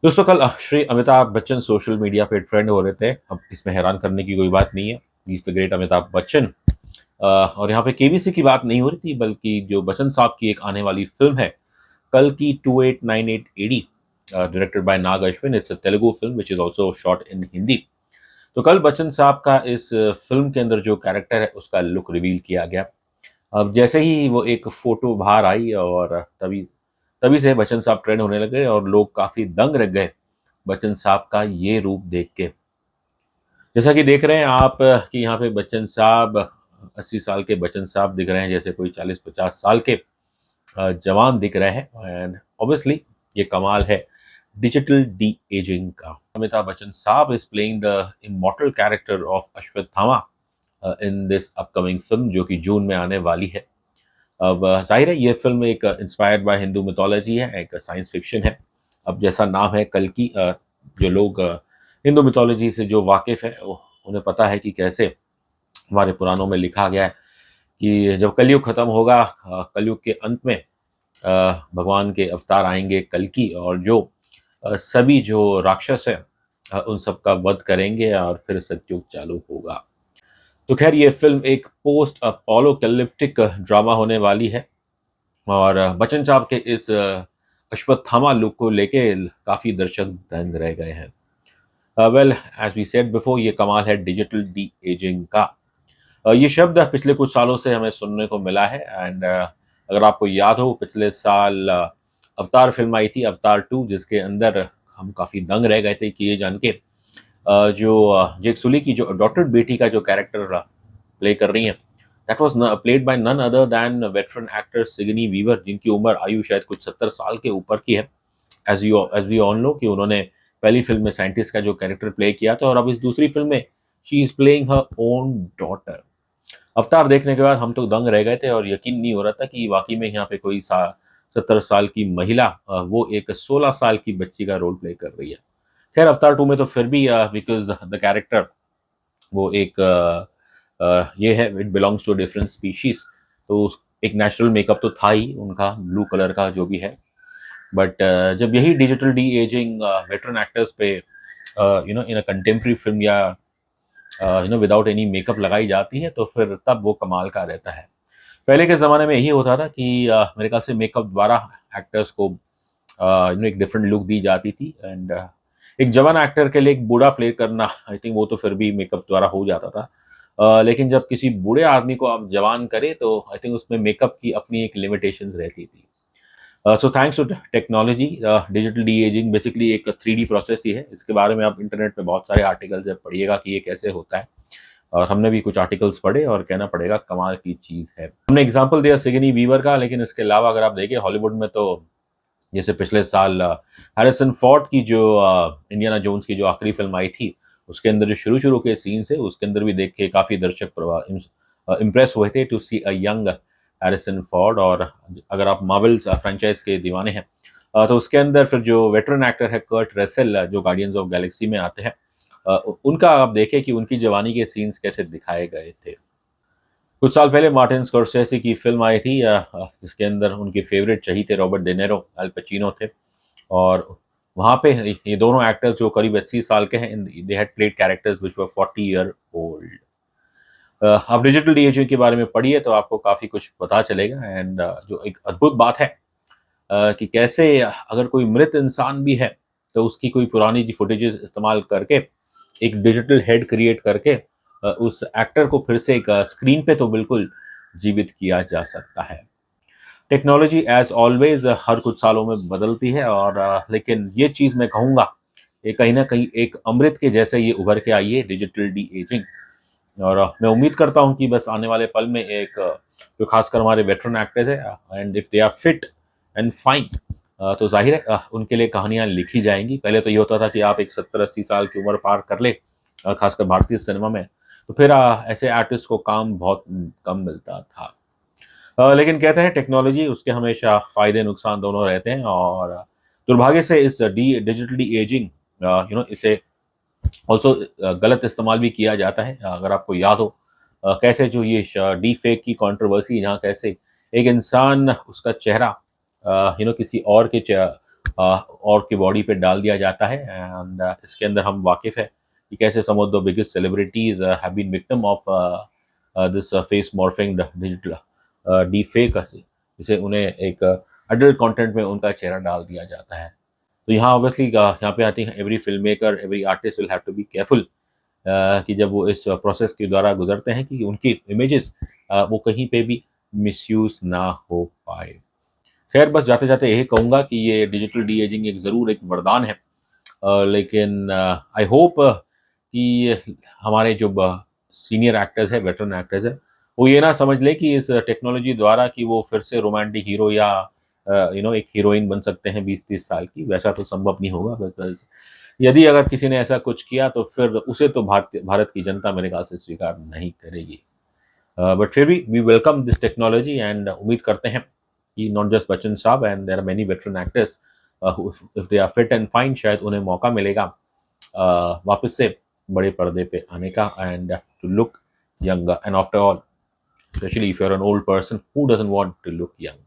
दोस्तों कल Shri Amitabh Bachchan social media पे ट्रेंड हो रहे थे। अब इसमें हैरान करने की कोई बात नहीं है। Is the great Amitabh Bachchan. और यहाँ पे केबीसी की बात नहीं हो रही थी, बल्कि जो बच्चन साहब की एक आने वाली फिल्म है कल की 2898 AD, directed by Nag Ashwin. It's a Telugu film which is also shot in Hindi. तो कल बच्चन साहब का इस फिल्म के अंदर जो कैरेक्टर है उसका लुक रिवील किया गया। अब जैसे ही वो एक फोटो बाहर आई और तभी तभी से बच्चन साहब ट्रेंड होने लगे और लोग काफी दंग रह गए बच्चन साहब का ये रूप देख के। जैसा कि देख रहे हैं आप कि यहाँ पे बच्चन साहब 80 साल के बच्चन साहब दिख रहे हैं, जैसे कोई 40-50 साल के जवान दिख रहे हैं। एंड ऑब्वियसली ये कमाल है डिजिटल डी एजिंग का। अमिताभ बच्चन साहब is playing the immortal character of Ashwatthama in this upcoming film जो कि जून में आने वाली है। अब जाहिर है ये फिल्म एक इंस्पायर्ड बाय हिंदू मिथोलॉजी है, एक साइंस फिक्शन है। अब जैसा नाम है कल की, जो लोग हिंदू मिथोलॉजी से जो वाकिफ है उन्हें पता है कि कैसे हमारे पुराणों में लिखा गया है कि जब कलयुग खत्म होगा, कलयुग के अंत में भगवान के अवतार आएंगे कल्कि, और जो सभी जो राक्षस है उन सब का वध करेंगे और फिर सतयुग चालू होगा। तो खैर ये फिल्म एक पोस्ट अपोलोकैलिप्टिक ड्रामा होने वाली है। और बच्चन साहब के इस अश्वत्थामा लुक को लेके काफ़ी दर्शक दंग रह गए हैं। Well, as we said before, ये कमाल है डिजिटल डी एजिंग का। ये शब्द पिछले कुछ सालों से हमें सुनने को मिला है। एंड अगर आपको याद हो, पिछले साल अवतार फिल्म आई थी, अवतार 2, जिसके अंदर हम काफ़ी दंग रह गए थे कि ये जान के जो जेक सुली की जो अडॉप्टेड बेटी का जो कैरेक्टर प्ले कर रही हैं, that was played by none other than veteran actor Sigourney Weaver, जिनकी उम्र आयु शायद कुछ 70 साल के ऊपर की है। एज वी ऑल नो कि उन्होंने पहली फिल्म में साइंटिस्ट का जो कैरेक्टर प्ले किया था, और अब इस दूसरी फिल्म में she is playing her own daughter. अवतार देखने के बाद हम तो दंग रह गए थे और यकीन नहीं हो रहा था कि वाकई में यहाँ पे कोई 70 साल की महिला वो एक 16 साल की बच्ची का रोल प्ले कर रही है। खैर अवतार 2 में तो फिर भी बिकॉज द कैरेक्टर वो एक ये है, it belongs to different species, तो एक नेचुरल मेकअप तो था ही उनका, ब्लू कलर का जो भी है। बट जब यही digital D ageing veteran actors पे इन अ कंटेम्प्रेरी फिल्म या विदाउट एनी मेकअप लगाई जाती है, तो फिर तब वो कमाल का रहता है। पहले के ज़माने में यही होता था कि मेरे ख्याल से मेकअप द्वारा एक्टर्स को एक डिफरेंट लुक दी जाती थी। एंड एक जवान एक्टर के लिए एक बूढ़ा प्ले करना, आई थिंक वो तो फिर भी मेकअप द्वारा हो जाता था। लेकिन जब किसी बूढ़े आदमी को आप जवान करें तो आई थिंक उसमें मेकअप की अपनी एक लिमिटेशंस रहती थी। So thanks to technology, digital deaging basically एक 3D प्रोसेस ही है। इसके बारे में आप इंटरनेट पे बहुत सारे आर्टिकल्स है, पढ़िएगा कि ये कैसे होता है। और हमने भी कुछ आर्टिकल्स पढ़े और कहना पड़ेगा कमाल की चीज़ है। हमने एग्जांपल दिया सिगनी वीवर का, लेकिन इसके अलावा अगर आप देखें हॉलीवुड में तो जैसे पिछले साल हैरिसन फोर्ड की जो इंडियाना जोन्स की जो आखिरी फिल्म आई थी, उसके अंदर जो शुरू शुरू के सीन्स है उसके अंदर भी देख के काफ़ी दर्शक इम्प्रेस हुए थे to see a young Harrison Ford. और अगर आप मार्वल फ्रेंचाइज के दीवाने हैं, तो उसके अंदर फिर जो वेटरन एक्टर है कर्ट रसेल, जो गार्डियंस ऑफ गैलेक्सी में आते हैं, उनका आप देखें कि उनकी जवानी के सीन्स कैसे दिखाए गए थे। कुछ साल पहले मार्टिन स्कॉर्सेसी की फिल्म आई थी जिसके अंदर उनके फेवरेट चहीते रॉबर्ट डेनेरो, अल पचिनो थे। और वहाँ पे ये दोनों एक्टर्स जो करीब 80 साल के हैं, they had played characters which were 40 year old. आप डिजिटल डीएजई के बारे में पढ़िए तो आपको काफ़ी कुछ पता चलेगा। एंड जो एक अद्भुत बात है कि कैसे अगर कोई मृत इंसान भी है तो उसकी कोई पुरानी जी फुटेजेस इस्तेमाल करके एक डिजिटल हेड क्रिएट करके उस एक्टर को फिर से एक स्क्रीन पे तो बिल्कुल जीवित किया जा सकता है। टेक्नोलॉजी एज ऑलवेज हर कुछ सालों में बदलती है, और लेकिन ये चीज़ मैं कहूँगा ये कहीं ना कहीं एक अमृत के जैसे ये उभर के आई है डिजिटल डी एजिंग। और मैं उम्मीद करता हूँ कि बस आने वाले पल में एक जो खासकर हमारे वेटरन एक्टर्स है, and if they are fit and fine, तो जाहिर है उनके लिए कहानियाँ लिखी जाएंगी। पहले तो ये होता था कि आप एक 70-80 साल की उम्र पार कर ले, खासकर भारतीय सिनेमा में, तो फिर ऐसे आर्टिस्ट को काम बहुत कम मिलता था। लेकिन कहते हैं टेक्नोलॉजी उसके हमेशा फ़ायदे नुकसान दोनों रहते हैं। और दुर्भाग्य से इस डिजिटल डी एजिंग इसे ऑल्सो गलत इस्तेमाल भी किया जाता है। अगर आपको याद हो कैसे जो ये डी फेक की कंट्रोवर्सी, जहाँ कैसे एक इंसान उसका चेहरा किसी और के और की बॉडी पे डाल दिया जाता है। एंड इसके अंदर हम वाकिफ़ है कि कैसे some of the biggest celebrities have been victim of this face morphing digital deep fake, जिसे उन्हें एक अडल्ट कंटेंट में उनका चेहरा डाल दिया जाता है। तो यहाँ ऑब्वियसली यहाँ पे आती है every film maker, every artist will have to be careful कि जब वो इस प्रोसेस के द्वारा गुजरते हैं कि उनकी इमेजेस वो कहीं पे भी मिसयूज ना हो पाए। खैर बस जाते जाते यही कहूँगा कि ये डिजिटल डी एजिंग एक ज़रूर एक वरदान है, लेकिन आई होप कि हमारे जो सीनियर एक्टर्स है, वेटरन एक्टर्स है, वो ये ना समझ ले कि इस टेक्नोलॉजी द्वारा कि वो फिर से रोमांटिक हीरो या एक हीरोइन बन सकते हैं 20-30 साल की, वैसा तो संभव नहीं होगा। बिकॉज यदि अगर किसी ने ऐसा कुछ किया तो फिर उसे तो भारत की जनता मेरे ख्याल से स्वीकार नहीं करेगी। बट फिर भी we welcome this technology and उम्मीद करते हैं कि नॉट जस्ट बच्चन साहब and there are many veteran actors, if they are fit and fine, शायद उन्हें मौका मिलेगा वापस से बड़े पर्दे पे आने का and to look younger. And after all, especially if you're an old person, who doesn't want to look young?